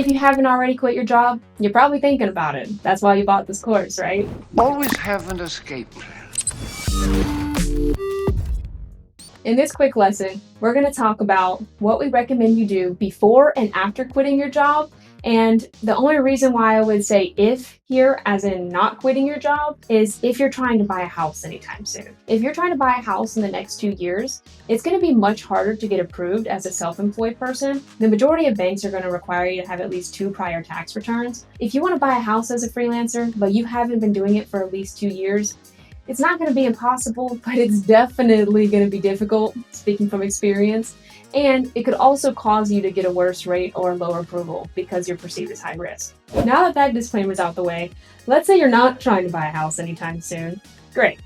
If you haven't already quit your job, you're probably thinking about it. That's why you bought this course, right? Always have an escape plan. In this quick lesson, we're going to talk about what we recommend you do before and after quitting your job. And the only reason why I would say if here, as in not quitting your job, is if you're trying to buy a house anytime soon. If you're trying to buy a house in the next 2 years, it's going to be much harder to get approved as a self-employed person. The majority of banks are going to require you to have at least 2 prior tax returns. If you want to buy a house as a freelancer, but you haven't been doing it for at least 2 years, it's not going to be impossible, but it's definitely going to be difficult, speaking from experience. And it could also cause you to get a worse rate or lower approval because you're perceived as high risk. Now that that disclaimer's out the way, let's say you're not trying to buy a house anytime soon. Great.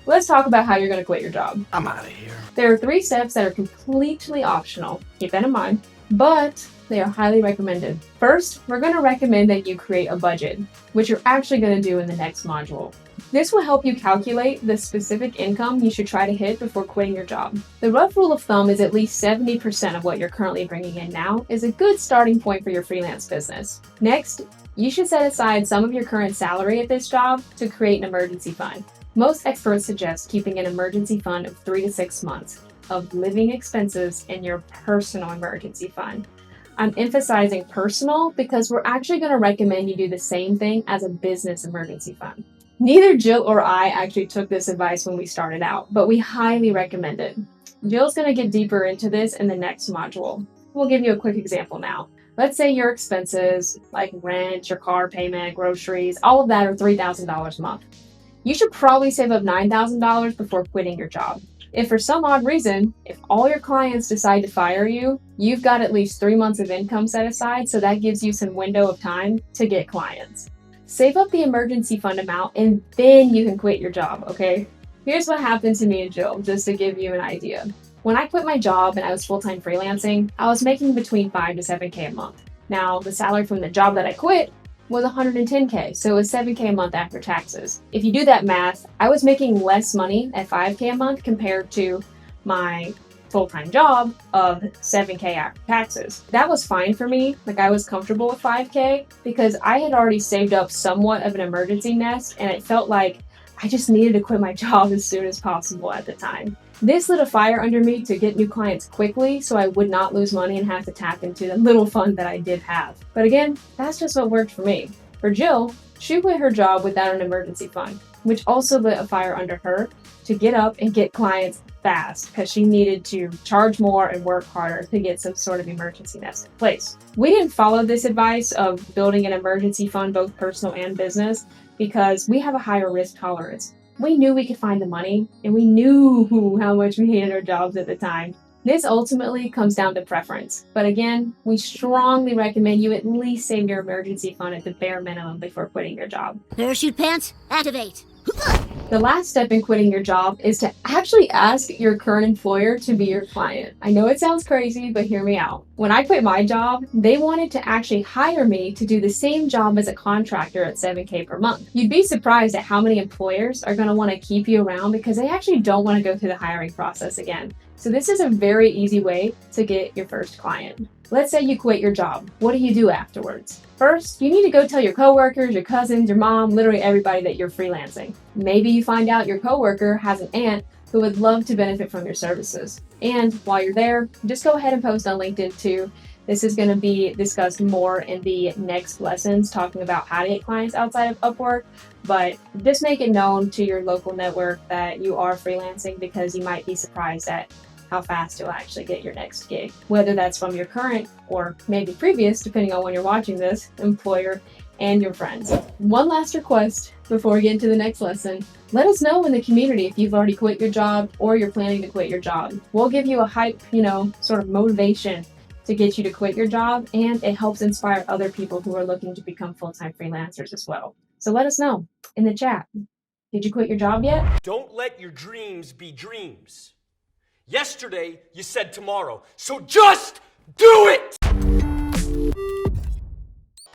Let's talk about how you're going to quit your job. I'm out of here. There are 3 steps that are completely optional. Keep that in mind. But they are highly recommended. First, we're going to recommend that you create a budget, which you're actually going to do in the next module. This will help you calculate the specific income you should try to hit before quitting your job. The rough rule of thumb is at least 70% of what you're currently bringing in now is a good starting point for your freelance business. Next, you should set aside some of your current salary at this job to create an emergency fund. Most experts suggest keeping an emergency fund of 3 to 6 months of living expenses in your personal emergency fund. I'm emphasizing personal because we're actually going to recommend you do the same thing as a business emergency fund. Neither Jill or I actually took this advice when we started out, but we highly recommend it. Jill's going to get deeper into this in the next module. We'll give you a quick example now. Let's say your expenses like rent, your car payment, groceries, all of that are $3,000 a month. You should probably save up $9,000 before quitting your job. If for some odd reason, if all your clients decide to fire you, you've got at least 3 months of income set aside, so that gives you some window of time to get clients. Save up the emergency fund amount and then you can quit your job, okay? Here's what happened to me and Jill, just to give you an idea. When I quit my job and I was full-time freelancing, I was making between 5 to 7K a month. Now, the salary from the job that I quit was 110K, so it was 7K a month after taxes. If you do that math, I was making less money at 5K a month compared to my full-time job of 7K after taxes. That was fine for me. Like, I was comfortable with 5K because I had already saved up somewhat of an emergency nest, and it felt like I just needed to quit my job as soon as possible at the time. This lit a fire under me to get new clients quickly so I would not lose money and have to tap into the little fund that I did have. But again, that's just what worked for me. For Jill, she quit her job without an emergency fund, which also lit a fire under her to get up and get clients fast because she needed to charge more and work harder to get some sort of emergency nest in place. We didn't follow this advice of building an emergency fund, both personal and business, because we have a higher risk tolerance. We knew we could find the money, and we knew how much we hated our jobs at the time. This ultimately comes down to preference. But again, we strongly recommend you at least save your emergency fund at the bare minimum before quitting your job. Parachute pants, activate! The last step in quitting your job is to actually ask your current employer to be your client. I know it sounds crazy, but hear me out. When I quit my job, they wanted to actually hire me to do the same job as a contractor at 7K per month. You'd be surprised at how many employers are going to want to keep you around because they actually don't want to go through the hiring process again. So this is a very easy way to get your first client. Let's say you quit your job. What do you do afterwards? First, you need to go tell your coworkers, your cousins, your mom, literally everybody that you're freelancing. Maybe you find out your coworker has an aunt who would love to benefit from your services. And while you're there, just go ahead and post on LinkedIn too. This is going to be discussed more in the next lessons, talking about how to get clients outside of Upwork. But just make it known to your local network that you are freelancing because you might be surprised at how fast you'll actually get your next gig, whether that's from your current or maybe previous, depending on when you're watching this, employer and your friends. One last request before we get into the next lesson. Let us know in the community if you've already quit your job or you're planning to quit your job. We'll give you a hype, sort of motivation to get you to quit your job, and it helps inspire other people who are looking to become full-time freelancers as well. So let us know in the chat. Did you quit your job yet? Don't let your dreams be dreams. Yesterday, you said tomorrow, so just do it!